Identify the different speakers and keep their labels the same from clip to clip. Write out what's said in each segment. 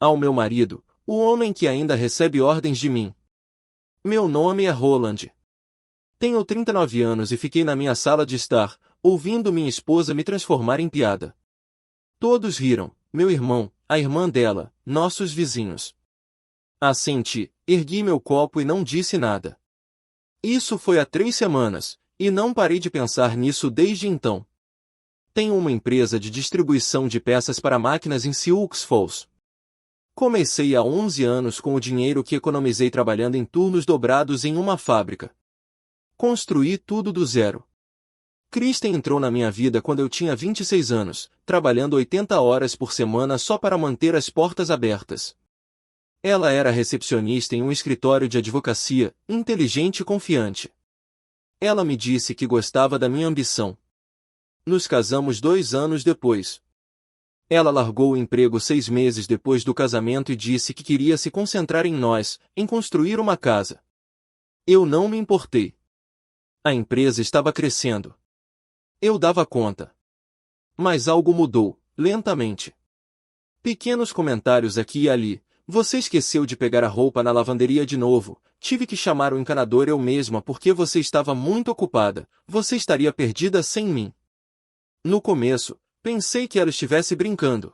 Speaker 1: Ao meu marido, o homem que ainda recebe ordens de mim. Meu nome é Roland. Tenho 39 anos e fiquei na minha sala de estar, ouvindo minha esposa me transformar em piada. Todos riram, meu irmão, a irmã dela, nossos vizinhos. Assenti, ergui meu copo e não disse nada. Isso foi há 3 semanas, e não parei de pensar nisso desde então. Tenho uma empresa de distribuição de peças para máquinas em Sioux Falls. Comecei há 11 anos com o dinheiro que economizei trabalhando em turnos dobrados em uma fábrica. Construí tudo do zero. Kristen entrou na minha vida quando eu tinha 26 anos, trabalhando 80 horas por semana só para manter as portas abertas. Ela era recepcionista em um escritório de advocacia, inteligente e confiante. Ela me disse que gostava da minha ambição. Nos casamos 2 anos depois. Ela largou o emprego 6 meses depois do casamento e disse que queria se concentrar em nós, em construir uma casa. Eu não me importei. A empresa estava crescendo. Eu dava conta. Mas algo mudou, lentamente. Pequenos comentários aqui e ali. Você esqueceu de pegar a roupa na lavanderia de novo. Tive que chamar o encanador eu mesma porque você estava muito ocupada. Você estaria perdida sem mim. No começo, pensei que ela estivesse brincando.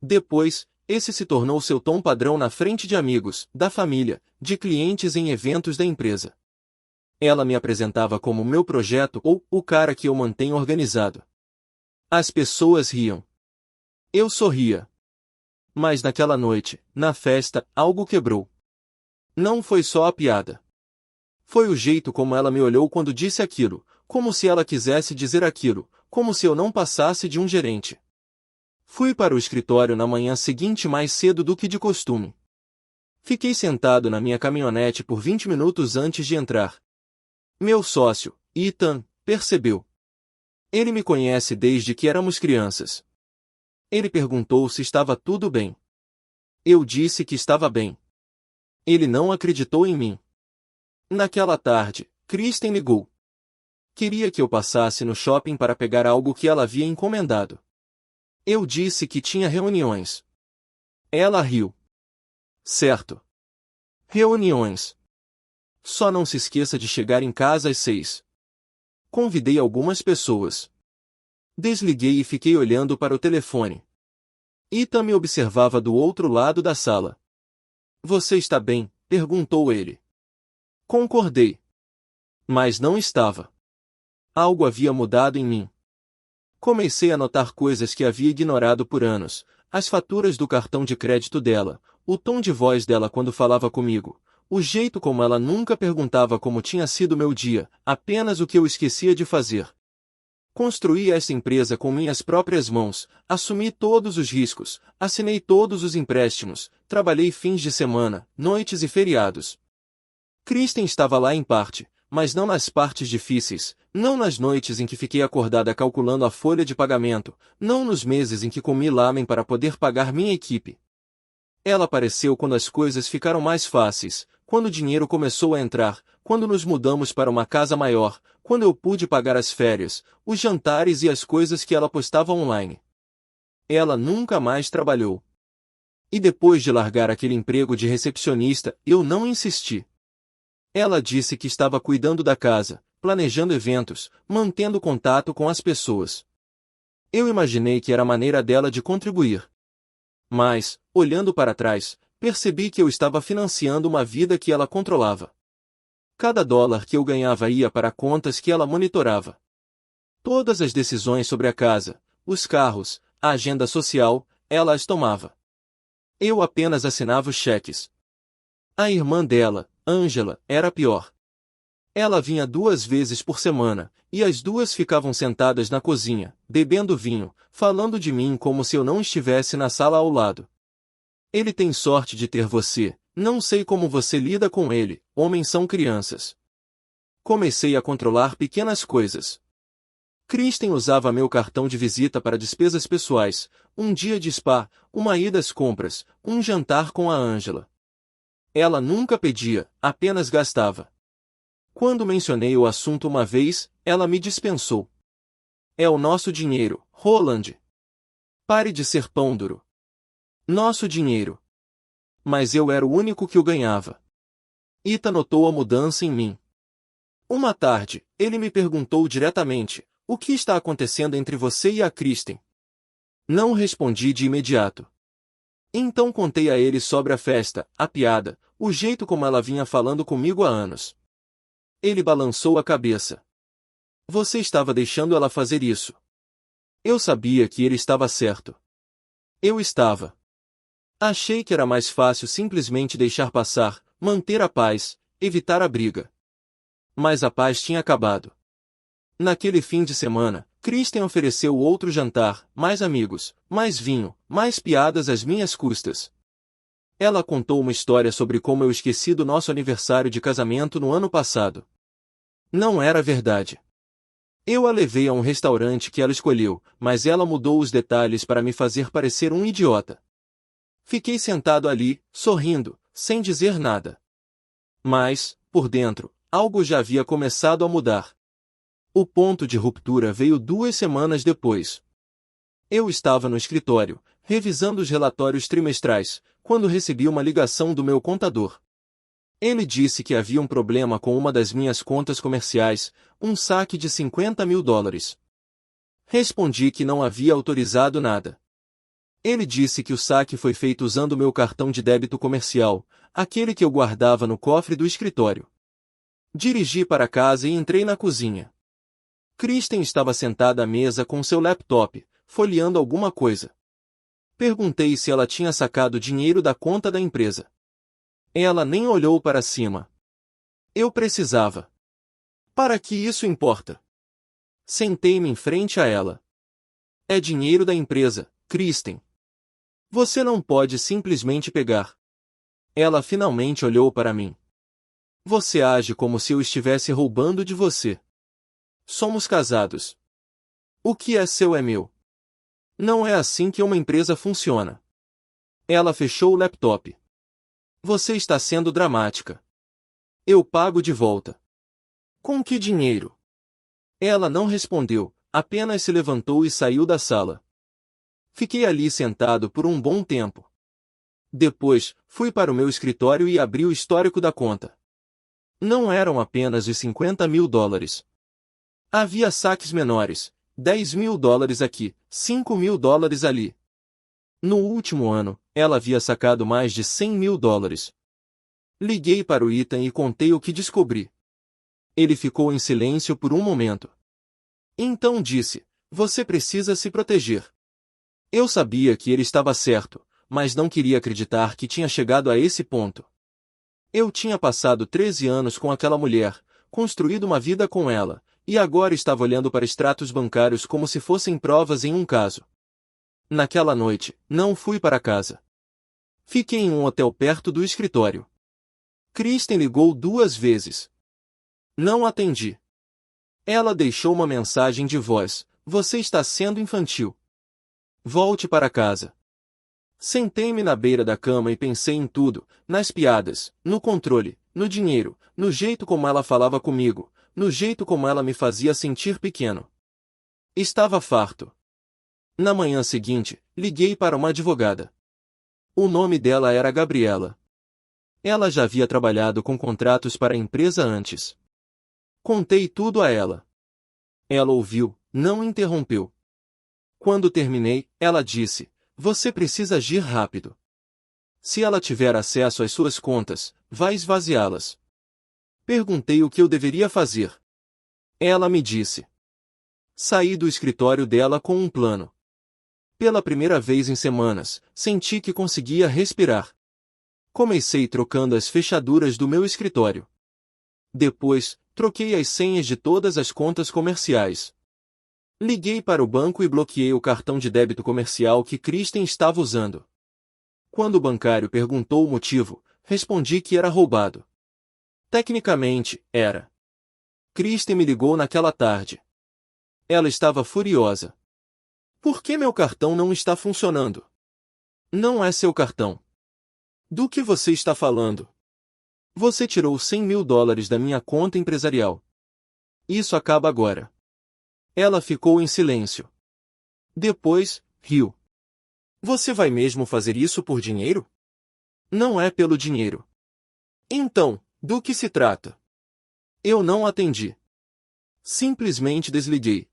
Speaker 1: Depois, esse se tornou seu tom padrão na frente de amigos, da família, de clientes em eventos da empresa. Ela me apresentava como meu projeto ou o cara que eu mantenho organizado. As pessoas riam. Eu sorria. Mas naquela noite, na festa, algo quebrou. Não foi só a piada. Foi o jeito como ela me olhou quando disse aquilo, como se ela quisesse dizer aquilo, como se eu não passasse de um gerente. Fui para o escritório na manhã seguinte mais cedo do que de costume. Fiquei sentado na minha caminhonete por 20 minutos antes de entrar. Meu sócio, Ethan, percebeu. Ele me conhece desde que éramos crianças. Ele perguntou se estava tudo bem. Eu disse que estava bem. Ele não acreditou em mim. Naquela tarde, Kristen ligou. Queria que eu passasse no shopping para pegar algo que ela havia encomendado. Eu disse que tinha reuniões. Ela riu. Certo. Reuniões. Só não se esqueça de chegar em casa às 6. Convidei algumas pessoas. Desliguei e fiquei olhando para o telefone. Ethan me observava do outro lado da sala. Você está bem? Perguntou ele. Concordei. Mas não estava. Algo havia mudado em mim. Comecei a notar coisas que havia ignorado por anos, as faturas do cartão de crédito dela, o tom de voz dela quando falava comigo, o jeito como ela nunca perguntava como tinha sido meu dia, apenas o que eu esquecia de fazer. Construí esta empresa com minhas próprias mãos, assumi todos os riscos, assinei todos os empréstimos, trabalhei fins de semana, noites e feriados. Kristen estava lá em parte, mas não nas partes difíceis, não nas noites em que fiquei acordada calculando a folha de pagamento, não nos meses em que comi lamen para poder pagar minha equipe. Ela apareceu quando as coisas ficaram mais fáceis, quando o dinheiro começou a entrar, quando nos mudamos para uma casa maior, quando eu pude pagar as férias, os jantares e as coisas que ela postava online. Ela nunca mais trabalhou. E depois de largar aquele emprego de recepcionista, eu não insisti. Ela disse que estava cuidando da casa, planejando eventos, mantendo contato com as pessoas. Eu imaginei que era a maneira dela de contribuir. Mas, olhando para trás, percebi que eu estava financiando uma vida que ela controlava. Cada dólar que eu ganhava ia para contas que ela monitorava. Todas as decisões sobre a casa, os carros, a agenda social, ela as tomava. Eu apenas assinava os cheques. A irmã dela, Angela, era pior. Ela vinha 2 vezes por semana, e as duas ficavam sentadas na cozinha, bebendo vinho, falando de mim como se eu não estivesse na sala ao lado. Ele tem sorte de ter você, não sei como você lida com ele, homens são crianças. Comecei a controlar pequenas coisas. Kristen usava meu cartão de visita para despesas pessoais, um dia de spa, uma ida às compras, um jantar com a Angela. Ela nunca pedia, apenas gastava. Quando mencionei o assunto uma vez, ela me dispensou. É o nosso dinheiro, Roland. Pare de ser pão duro. Nosso dinheiro. Mas eu era o único que o ganhava. Ita notou a mudança em mim. Uma tarde, ele me perguntou diretamente: o que está acontecendo entre você e a Kristen? Não respondi de imediato. Então contei a ele sobre a festa, a piada, o jeito como ela vinha falando comigo há anos. Ele balançou a cabeça. Você estava deixando ela fazer isso. Eu sabia que ele estava certo. Eu estava. Achei que era mais fácil simplesmente deixar passar, manter a paz, evitar a briga. Mas a paz tinha acabado. Naquele fim de semana, Kristen ofereceu outro jantar, mais amigos, mais vinho, mais piadas às minhas custas. Ela contou uma história sobre como eu esqueci do nosso aniversário de casamento no ano passado. Não era verdade. Eu a levei a um restaurante que ela escolheu, mas ela mudou os detalhes para me fazer parecer um idiota. Fiquei sentado ali, sorrindo, sem dizer nada. Mas, por dentro, algo já havia começado a mudar. O ponto de ruptura veio 2 semanas depois. Eu estava no escritório, revisando os relatórios trimestrais, quando recebi uma ligação do meu contador. Ele disse que havia um problema com uma das minhas contas comerciais, um saque de $50.000. Respondi que não havia autorizado nada. Ele disse que o saque foi feito usando meu cartão de débito comercial, aquele que eu guardava no cofre do escritório. Dirigi para casa e entrei na cozinha. Kristen estava sentada à mesa com seu laptop, folheando alguma coisa. Perguntei se ela tinha sacado dinheiro da conta da empresa. Ela nem olhou para cima. Eu precisava. Para que isso importa? Sentei-me em frente a ela. É dinheiro da empresa, Kristen. Você não pode simplesmente pegar. Ela finalmente olhou para mim. Você age como se eu estivesse roubando de você. Somos casados. O que é seu é meu. Não é assim que uma empresa funciona. Ela fechou o laptop. Você está sendo dramática. Eu pago de volta. Com que dinheiro? Ela não respondeu, apenas se levantou e saiu da sala. Fiquei ali sentado por um bom tempo. Depois, fui para o meu escritório e abri o histórico da conta. Não eram apenas os $50.000. Havia saques menores, $10.000 aqui, $5.000 ali. No último ano, ela havia sacado mais de $100.000. Liguei para o Ethan e contei o que descobri. Ele ficou em silêncio por um momento. Então disse: você precisa se proteger. Eu sabia que ele estava certo, mas não queria acreditar que tinha chegado a esse ponto. Eu tinha passado 13 anos com aquela mulher, construído uma vida com ela, e agora estava olhando para extratos bancários como se fossem provas em um caso. Naquela noite, não fui para casa. Fiquei em um hotel perto do escritório. Kristen ligou 2 vezes. Não atendi. Ela deixou uma mensagem de voz: você está sendo infantil. Volte para casa. Sentei-me na beira da cama e pensei em tudo, nas piadas, no controle, no dinheiro, no jeito como ela falava comigo, no jeito como ela me fazia sentir pequeno. Estava farto. Na manhã seguinte, liguei para uma advogada. O nome dela era Gabriela. Ela já havia trabalhado com contratos para a empresa antes. Contei tudo a ela. Ela ouviu, não interrompeu. Quando terminei, ela disse: você precisa agir rápido. Se ela tiver acesso às suas contas, vai esvaziá-las. Perguntei o que eu deveria fazer. Ela me disse. Saí do escritório dela com um plano. Pela primeira vez em semanas, senti que conseguia respirar. Comecei trocando as fechaduras do meu escritório. Depois, troquei as senhas de todas as contas comerciais. Liguei para o banco e bloqueei o cartão de débito comercial que Kristen estava usando. Quando o bancário perguntou o motivo, respondi que era roubado. Tecnicamente, era. Kristen me ligou naquela tarde. Ela estava furiosa. Por que meu cartão não está funcionando? Não é seu cartão. Do que você está falando? Você tirou $100.000 da minha conta empresarial. Isso acaba agora. Ela ficou em silêncio. Depois, riu. Você vai mesmo fazer isso por dinheiro? Não é pelo dinheiro. Então, do que se trata? Eu não atendi. Simplesmente desliguei.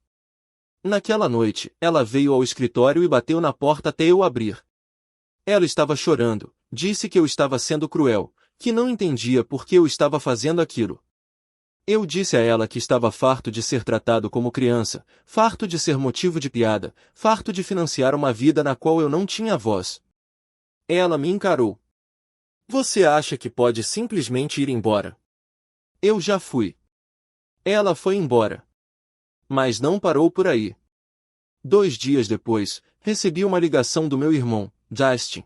Speaker 1: Naquela noite, ela veio ao escritório e bateu na porta até eu abrir. Ela estava chorando, disse que eu estava sendo cruel, que não entendia por que eu estava fazendo aquilo. Eu disse a ela que estava farto de ser tratado como criança, farto de ser motivo de piada, farto de financiar uma vida na qual eu não tinha voz. Ela me encarou. Você acha que pode simplesmente ir embora? Eu já fui. Ela foi embora. Mas não parou por aí. 2 dias depois, recebi uma ligação do meu irmão, Justin.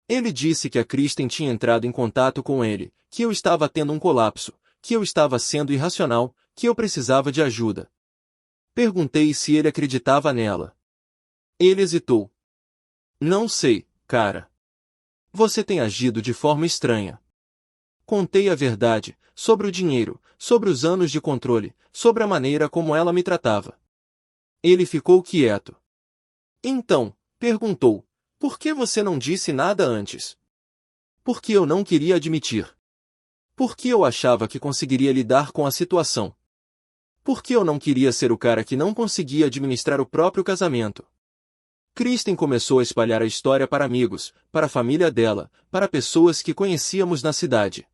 Speaker 1: Ele disse que a Kristen tinha entrado em contato com ele, que eu estava tendo um colapso, que eu estava sendo irracional, que eu precisava de ajuda. Perguntei se ele acreditava nela. Ele hesitou. Não sei, cara. Você tem agido de forma estranha. Contei a verdade, sobre o dinheiro, sobre os anos de controle, sobre a maneira como ela me tratava. Ele ficou quieto. Então, perguntou, por que você não disse nada antes? Porque eu não queria admitir. Porque eu achava que conseguiria lidar com a situação. Porque eu não queria ser o cara que não conseguia administrar o próprio casamento. Kristen começou a espalhar a história para amigos, para a família dela, para pessoas que conhecíamos na cidade.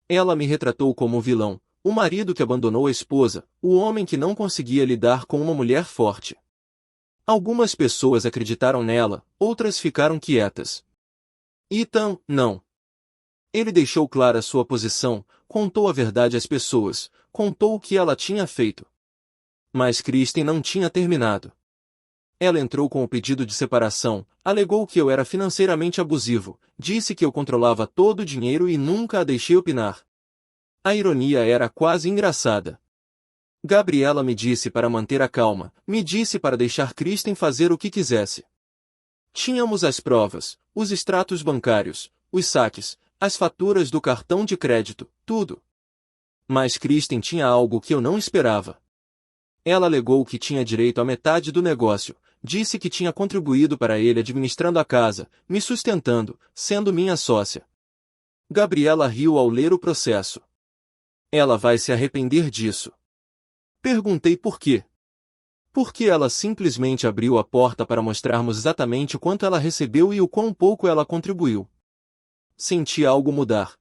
Speaker 1: Ela me retratou como o vilão, o marido que abandonou a esposa, o homem que não conseguia lidar com uma mulher forte. Algumas pessoas acreditaram nela, outras ficaram quietas. Ethan, não. Ele deixou clara sua posição, contou a verdade às pessoas, contou o que ela tinha feito. Mas Kristen não tinha terminado. Ela entrou com o pedido de separação, alegou que eu era financeiramente abusivo, disse que eu controlava todo o dinheiro e nunca a deixei opinar. A ironia era quase engraçada. Gabriela me disse para manter a calma, me disse para deixar Kristen fazer o que quisesse. Tínhamos as provas, os extratos bancários, os saques, as faturas do cartão de crédito, tudo. Mas Kristen tinha algo que eu não esperava. Ela alegou que tinha direito à metade do negócio, disse que tinha contribuído para ele administrando a casa, me sustentando, sendo minha sócia. Gabriela riu ao ler o processo. Ela vai se arrepender disso. Perguntei por quê. Porque ela simplesmente abriu a porta para mostrarmos exatamente o quanto ela recebeu e o quão pouco ela contribuiu. Senti algo mudar.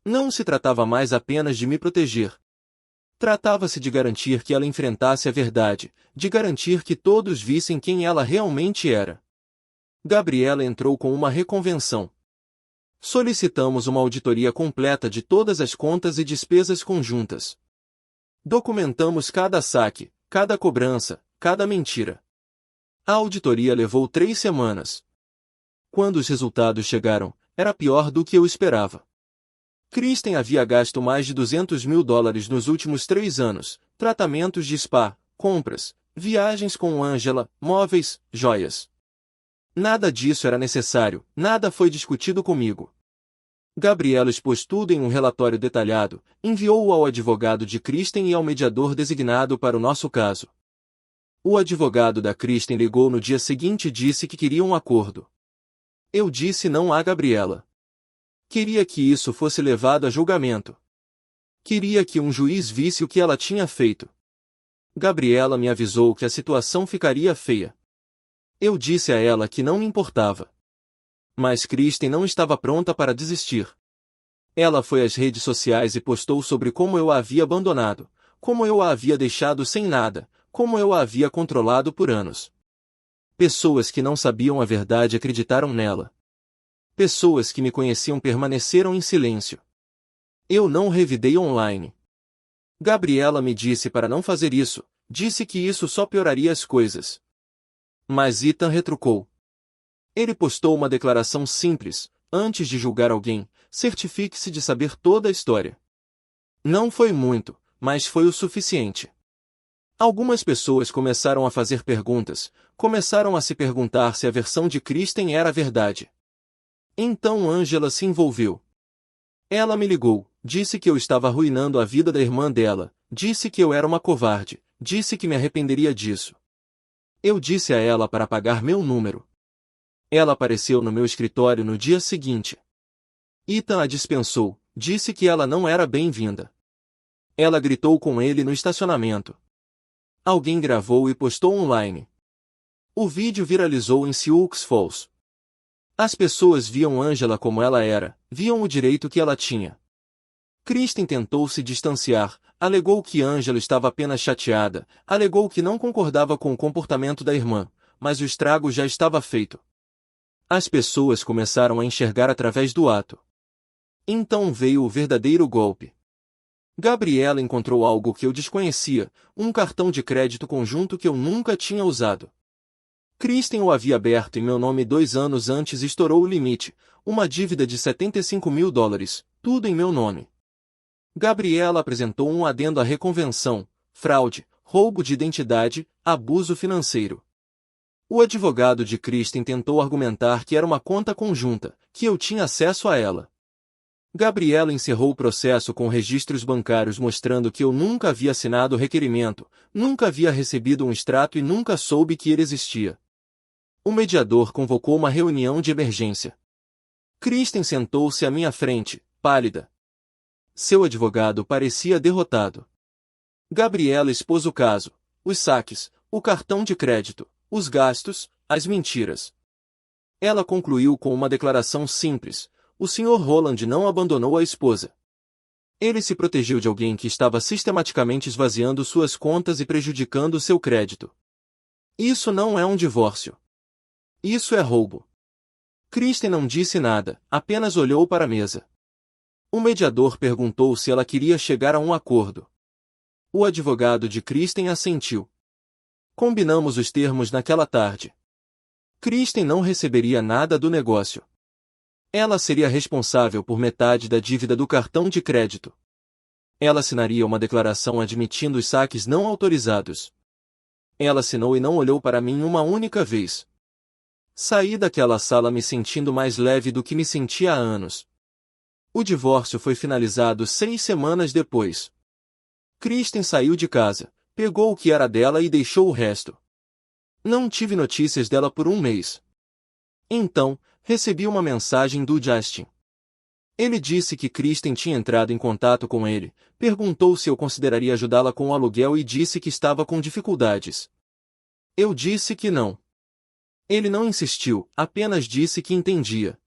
Speaker 1: Não se tratava mais apenas de me proteger. Tratava-se de garantir que ela enfrentasse a verdade, de garantir que todos vissem quem ela realmente era. Gabriela entrou com uma reconvenção. Solicitamos uma auditoria completa de todas as contas e despesas conjuntas. Documentamos cada saque, cada cobrança, cada mentira. A auditoria levou 3 semanas. Quando os resultados chegaram, era pior do que eu esperava. Kristen havia gasto mais de $200 mil nos últimos 3 anos, tratamentos de spa, compras, viagens com Angela, móveis, joias. Nada disso era necessário, nada foi discutido comigo. Gabriela expôs tudo em um relatório detalhado, enviou-o ao advogado de Kristen e ao mediador designado para o nosso caso. O advogado da Kristen ligou no dia seguinte e disse que queria um acordo. Eu disse não a Gabriela. Queria que isso fosse levado a julgamento. Queria que um juiz visse o que ela tinha feito. Gabriela me avisou que a situação ficaria feia. Eu disse a ela que não me importava. Mas Kristen não estava pronta para desistir. Ela foi às redes sociais e postou sobre como eu a havia abandonado, como eu a havia deixado sem nada, como eu a havia controlado por anos. Pessoas que não sabiam a verdade acreditaram nela. Pessoas que me conheciam permaneceram em silêncio. Eu não revidei online. Gabriela me disse para não fazer isso, disse que isso só pioraria as coisas. Mas Ethan retrucou. Ele postou uma declaração simples: antes de julgar alguém, certifique-se de saber toda a história. Não foi muito, mas foi o suficiente. Algumas pessoas começaram a fazer perguntas, começaram a se perguntar se a versão de Kristen era a verdade. Então Angela se envolveu. Ela me ligou, disse que eu estava arruinando a vida da irmã dela, disse que eu era uma covarde, disse que me arrependeria disso. Eu disse a ela para apagar meu número. Ela apareceu no meu escritório no dia seguinte. Ethan a dispensou, disse que ela não era bem-vinda. Ela gritou com ele no estacionamento. Alguém gravou e postou online. O vídeo viralizou em Sioux Falls. As pessoas viam Angela como ela era, viam o direito que ela tinha. Kristen tentou se distanciar, alegou que Angela estava apenas chateada, alegou que não concordava com o comportamento da irmã, mas o estrago já estava feito. As pessoas começaram a enxergar através do ato. Então veio o verdadeiro golpe. Gabriela encontrou algo que eu desconhecia, um cartão de crédito conjunto que eu nunca tinha usado. Kristen o havia aberto em meu nome 2 anos antes e estourou o limite, uma dívida de $75.000, tudo em meu nome. Gabriela apresentou um adendo à reconvenção, fraude, roubo de identidade, abuso financeiro. O advogado de Kristen tentou argumentar que era uma conta conjunta, que eu tinha acesso a ela. Gabriela encerrou o processo com registros bancários mostrando que eu nunca havia assinado o requerimento, nunca havia recebido um extrato e nunca soube que ele existia. O mediador convocou uma reunião de emergência. Kristen sentou-se à minha frente, pálida. Seu advogado parecia derrotado. Gabriela expôs o caso, os saques, o cartão de crédito, os gastos, as mentiras. Ela concluiu com uma declaração simples: o Sr. Roland não abandonou a esposa. Ele se protegeu de alguém que estava sistematicamente esvaziando suas contas e prejudicando seu crédito. Isso não é um divórcio. Isso é roubo. Kristen não disse nada, apenas olhou para a mesa. O mediador perguntou se ela queria chegar a um acordo. O advogado de Kristen assentiu. Combinamos os termos naquela tarde. Kristen não receberia nada do negócio. Ela seria responsável por metade da dívida do cartão de crédito. Ela assinaria uma declaração admitindo os saques não autorizados. Ela assinou e não olhou para mim uma única vez. Saí daquela sala me sentindo mais leve do que me sentia há anos. O divórcio foi finalizado 6 semanas depois. Kristen saiu de casa, pegou o que era dela e deixou o resto. Não tive notícias dela por 1 mês. Então, recebi uma mensagem do Justin. Ele disse que Kristen tinha entrado em contato com ele, perguntou se eu consideraria ajudá-la com o aluguel e disse que estava com dificuldades. Eu disse que não. Ele não insistiu, apenas disse que entendia.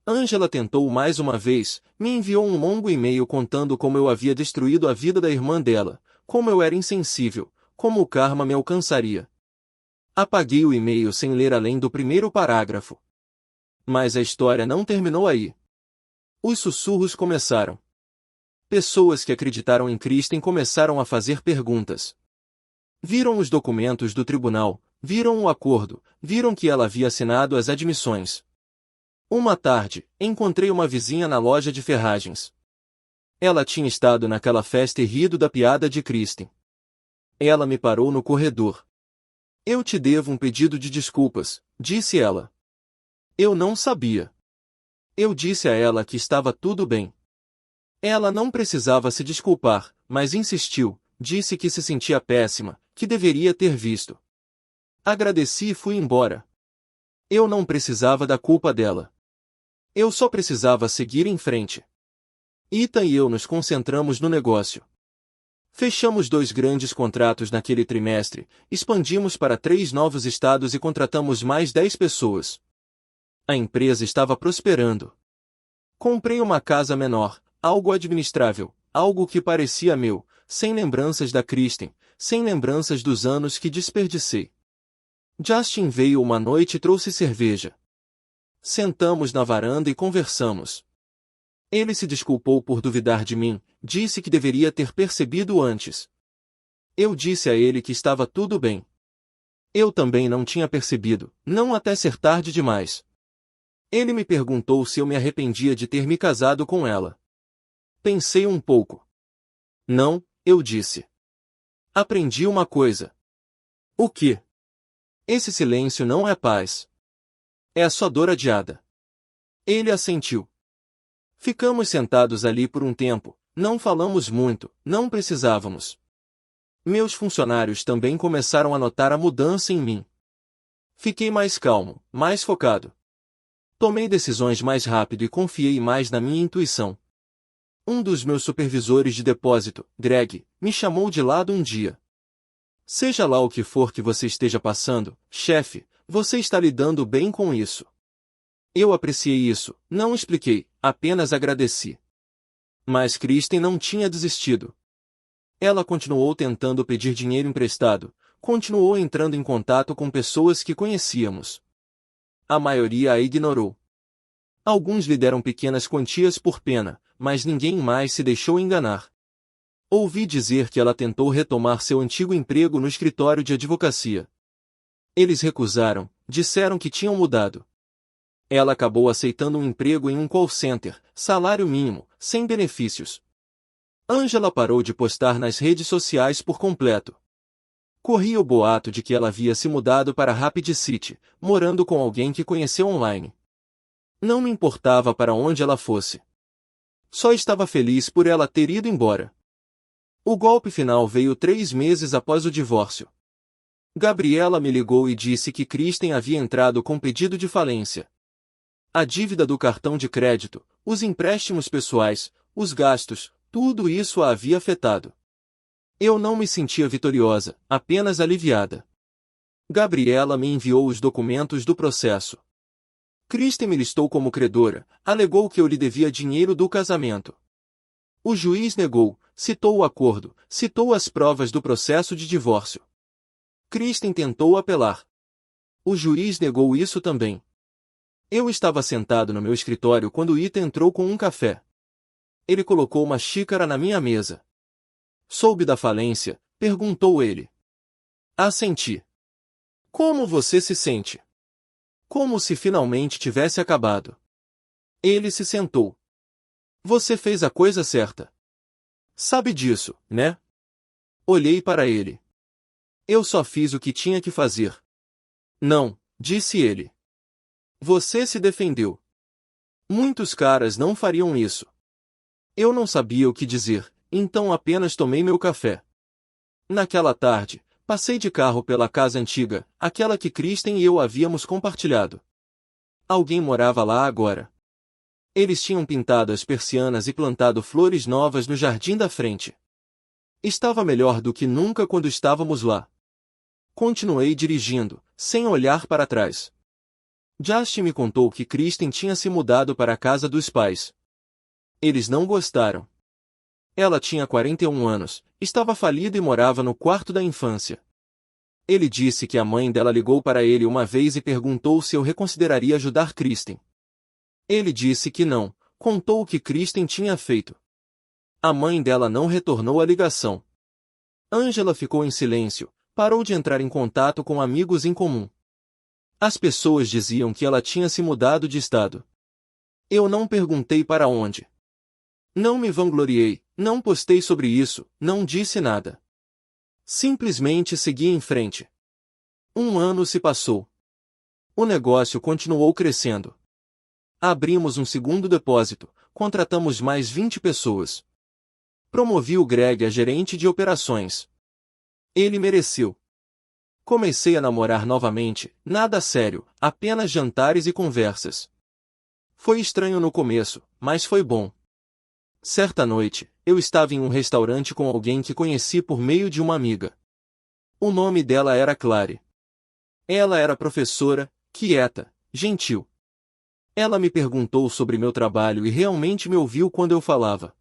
Speaker 1: Angela tentou mais uma vez, me enviou um longo e-mail contando como eu havia destruído a vida da irmã dela, como eu era insensível, como o karma me alcançaria. Apaguei o e-mail sem ler além do primeiro parágrafo. Mas a história não terminou aí. Os sussurros começaram. Pessoas que acreditaram em Kristen começaram a fazer perguntas. Viram os documentos do tribunal, viram o acordo, viram que ela havia assinado as admissões. Uma tarde, encontrei uma vizinha na loja de ferragens. Ela tinha estado naquela festa e rido da piada de Kristen. Ela me parou no corredor. Eu te devo um pedido de desculpas, disse ela. Eu não sabia. Eu disse a ela que estava tudo bem. Ela não precisava se desculpar, mas insistiu, disse que se sentia péssima, que deveria ter visto. Agradeci e fui embora. Eu não precisava da culpa dela. Eu só precisava seguir em frente. Ethan e eu nos concentramos no negócio. Fechamos 2 grandes contratos naquele trimestre, expandimos para 3 novos estados e contratamos mais 10 pessoas. A empresa estava prosperando. Comprei uma casa menor, algo administrável, algo que parecia meu, sem lembranças da Kristen, sem lembranças dos anos que desperdicei. Justin veio uma noite e trouxe cerveja. Sentamos na varanda e conversamos. Ele se desculpou por duvidar de mim, disse que deveria ter percebido antes. Eu disse a ele que estava tudo bem. Eu também não tinha percebido, não até ser tarde demais. Ele me perguntou se eu me arrependia de ter me casado com ela. Pensei um pouco. Não, eu disse. Aprendi uma coisa. O quê? Esse silêncio não é paz. É só dor adiada. Ele assentiu. Ficamos sentados ali por um tempo, não falamos muito, não precisávamos. Meus funcionários também começaram a notar a mudança em mim. Fiquei mais calmo, mais focado. Tomei decisões mais rápido e confiei mais na minha intuição. Um dos meus supervisores de depósito, Greg, me chamou de lado um dia. Seja lá o que for que você esteja passando, chefe, você está lidando bem com isso. Eu apreciei isso, não expliquei, apenas agradeci. Mas Kristen não tinha desistido. Ela continuou tentando pedir dinheiro emprestado, continuou entrando em contato com pessoas que conhecíamos. A maioria a ignorou. Alguns lhe deram pequenas quantias por pena, mas ninguém mais se deixou enganar. Ouvi dizer que ela tentou retomar seu antigo emprego no escritório de advocacia. Eles recusaram, disseram que tinham mudado. Ela acabou aceitando um emprego em um call center, salário mínimo, sem benefícios. Angela parou de postar nas redes sociais por completo. Corria o boato de que ela havia se mudado para Rapid City, morando com alguém que conheceu online. Não me importava para onde ela fosse. Só estava feliz por ela ter ido embora. O golpe final veio 3 meses após o divórcio. Gabriela me ligou e disse que Kristen havia entrado com pedido de falência. A dívida do cartão de crédito, os empréstimos pessoais, os gastos, tudo isso a havia afetado. Eu não me sentia vitoriosa, apenas aliviada. Gabriela me enviou os documentos do processo. Kristen me listou como credora, alegou que eu lhe devia dinheiro do casamento. O juiz negou, citou o acordo, citou as provas do processo de divórcio. Kristen tentou apelar. O juiz negou isso também. Eu estava sentado no meu escritório quando Ita entrou com um café. Ele colocou uma xícara na minha mesa. Soube da falência? Perguntou ele. Assenti. Como você se sente? Como se finalmente tivesse acabado. Ele se sentou. Você fez a coisa certa. Sabe disso, né? Olhei para ele. Eu só fiz o que tinha que fazer. Não, disse ele. Você se defendeu. Muitos caras não fariam isso. Eu não sabia o que dizer, então apenas tomei meu café. Naquela tarde, passei de carro pela casa antiga, aquela que Kristen e eu havíamos compartilhado. Alguém morava lá agora. Eles tinham pintado as persianas e plantado flores novas no jardim da frente. Estava melhor do que nunca quando estávamos lá. Continuei dirigindo, sem olhar para trás. Justin me contou que Kristen tinha se mudado para a casa dos pais. Eles não gostaram. Ela tinha 41 anos, estava falida e morava no quarto da infância. Ele disse que a mãe dela ligou para ele uma vez e perguntou se eu reconsideraria ajudar Kristen. Ele disse que não, contou o que Kristen tinha feito. A mãe dela não retornou a ligação. Angela ficou em silêncio, parou de entrar em contato com amigos em comum. As pessoas diziam que ela tinha se mudado de estado. Eu não perguntei para onde. Não me vangloriei, não postei sobre isso, não disse nada. Simplesmente segui em frente. 1 ano se passou. O negócio continuou crescendo. Abrimos um segundo depósito, contratamos mais 20 pessoas. Promovi o Greg a gerente de operações. Ele mereceu. Comecei a namorar novamente, nada sério, apenas jantares e conversas. Foi estranho no começo, mas foi bom. Certa noite, eu estava em um restaurante com alguém que conheci por meio de uma amiga. O nome dela era Clary. Ela era professora, quieta, gentil. Ela me perguntou sobre meu trabalho e realmente me ouviu quando eu falava.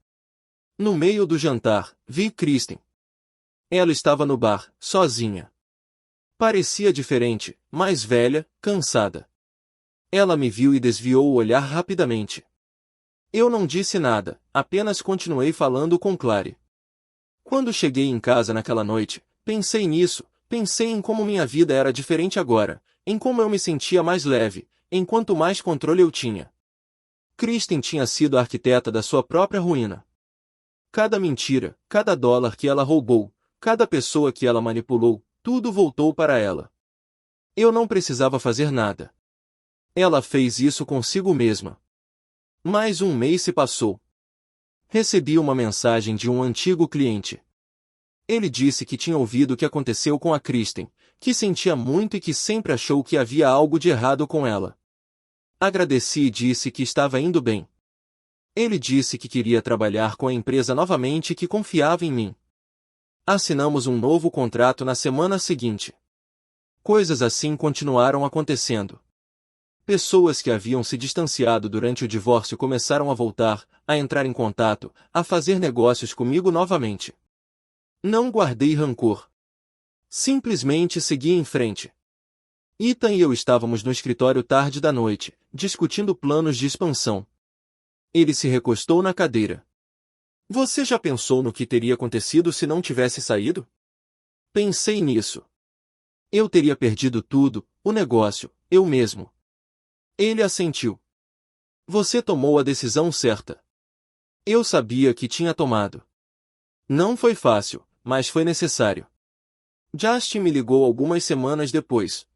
Speaker 1: No meio do jantar, vi Kristen. Ela estava no bar, sozinha. Parecia diferente, mais velha, cansada. Ela me viu e desviou o olhar rapidamente. Eu não disse nada, apenas continuei falando com Clary. Quando cheguei em casa naquela noite, pensei nisso, pensei em como minha vida era diferente agora, em como eu me sentia mais leve, em quanto mais controle eu tinha. Kristen tinha sido a arquiteta da sua própria ruína. Cada mentira, cada dólar que ela roubou, cada pessoa que ela manipulou, tudo voltou para ela. Eu não precisava fazer nada. Ela fez isso consigo mesma. Mais 1 mês se passou. Recebi uma mensagem de um antigo cliente. Ele disse que tinha ouvido o que aconteceu com a Kristen, que sentia muito e que sempre achou que havia algo de errado com ela. Agradeci e disse que estava indo bem. Ele disse que queria trabalhar com a empresa novamente e que confiava em mim. Assinamos um novo contrato na semana seguinte. Coisas assim continuaram acontecendo. Pessoas que haviam se distanciado durante o divórcio começaram a voltar, a entrar em contato, a fazer negócios comigo novamente. Não guardei rancor. Simplesmente segui em frente. Ethan e eu estávamos no escritório tarde da noite, discutindo planos de expansão. Ele se recostou na cadeira. Você já pensou no que teria acontecido se não tivesse saído? Pensei nisso. Eu teria perdido tudo, o negócio, eu mesmo. Ele assentiu. Você tomou a decisão certa. Eu sabia que tinha tomado. Não foi fácil, mas foi necessário. Justin me ligou algumas semanas depois.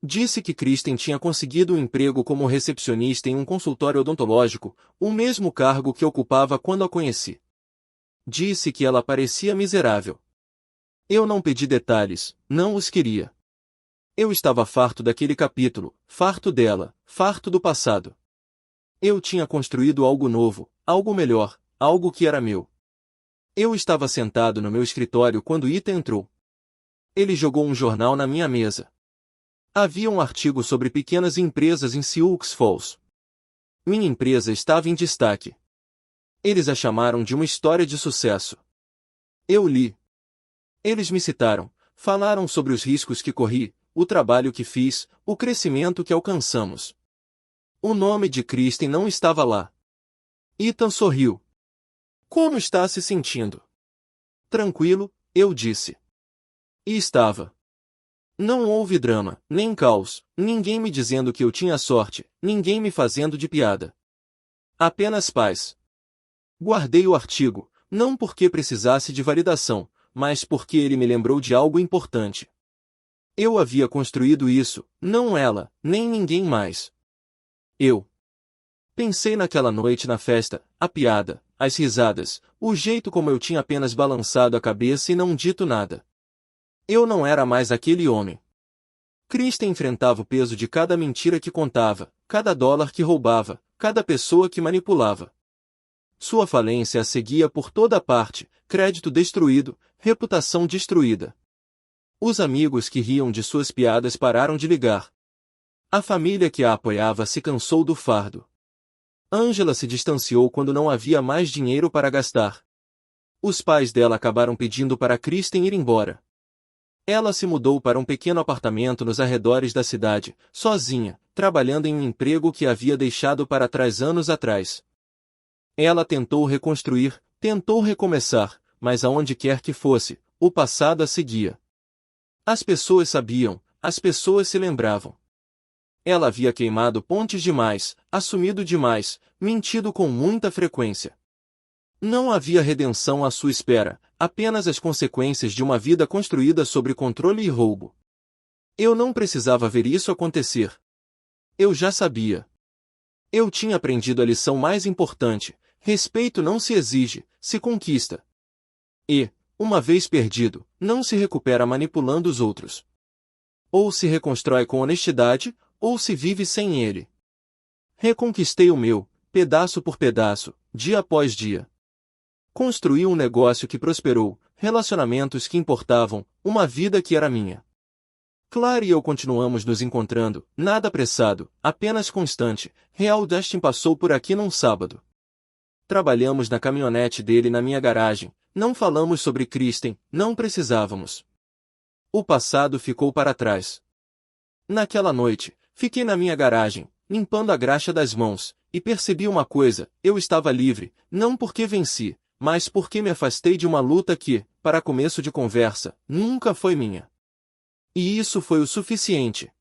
Speaker 1: Disse que Kristen tinha conseguido um emprego como recepcionista em um consultório odontológico, o mesmo cargo que ocupava quando a conheci. Disse que ela parecia miserável. Eu não pedi detalhes, não os queria. Eu estava farto daquele capítulo, farto dela, farto do passado. Eu tinha construído algo novo, algo melhor, algo que era meu. Eu estava sentado no meu escritório quando Ethan entrou. Ele jogou um jornal na minha mesa. Havia um artigo sobre pequenas empresas em Sioux Falls. Minha empresa estava em destaque. Eles a chamaram de uma história de sucesso. Eu li. Eles me citaram, falaram sobre os riscos que corri, o trabalho que fiz, o crescimento que alcançamos. O nome de Kristen não estava lá. Ethan sorriu. Como está se sentindo? Tranquilo, eu disse. E estava. Não houve drama, nem caos, ninguém me dizendo que eu tinha sorte, ninguém me fazendo de piada. Apenas paz. Guardei o artigo, não porque precisasse de validação, mas porque ele me lembrou de algo importante. Eu havia construído isso, não ela, nem ninguém mais. Eu. Pensei naquela noite na festa, a piada, as risadas, o jeito como eu tinha apenas balançado a cabeça e não dito nada. Eu não era mais aquele homem. Kristen enfrentava o peso de cada mentira que contava, cada dólar que roubava, cada pessoa que manipulava. Sua falência a seguia por toda parte, crédito destruído, reputação destruída. Os amigos que riam de suas piadas pararam de ligar. A família que a apoiava se cansou do fardo. Angela se distanciou quando não havia mais dinheiro para gastar. Os pais dela acabaram pedindo para Kristen ir embora. Ela se mudou para um pequeno apartamento nos arredores da cidade, sozinha, trabalhando em um emprego que havia deixado para trás anos atrás. Ela tentou reconstruir, tentou recomeçar, mas aonde quer que fosse, o passado a seguia. As pessoas sabiam, as pessoas se lembravam. Ela havia queimado pontes demais, assumido demais, mentido com muita frequência. Não havia redenção à sua espera, apenas as consequências de uma vida construída sobre controle e roubo. Eu não precisava ver isso acontecer. Eu já sabia. Eu tinha aprendido a lição mais importante: respeito não se exige, se conquista. E, uma vez perdido, não se recupera manipulando os outros. Ou se reconstrói com honestidade, ou se vive sem ele. Reconquistei o meu, pedaço por pedaço, dia após dia. Construí um negócio que prosperou, relacionamentos que importavam, uma vida que era minha. Clara e eu continuamos nos encontrando, nada apressado, apenas constante. Real Dustin passou por aqui num sábado. Trabalhamos na caminhonete dele na minha garagem, não falamos sobre Kristen, não precisávamos. O passado ficou para trás. Naquela noite, fiquei na minha garagem, limpando a graxa das mãos, e percebi uma coisa: eu estava livre, não porque venci, mas porque me afastei de uma luta que, para começo de conversa, nunca foi minha. E isso foi o suficiente.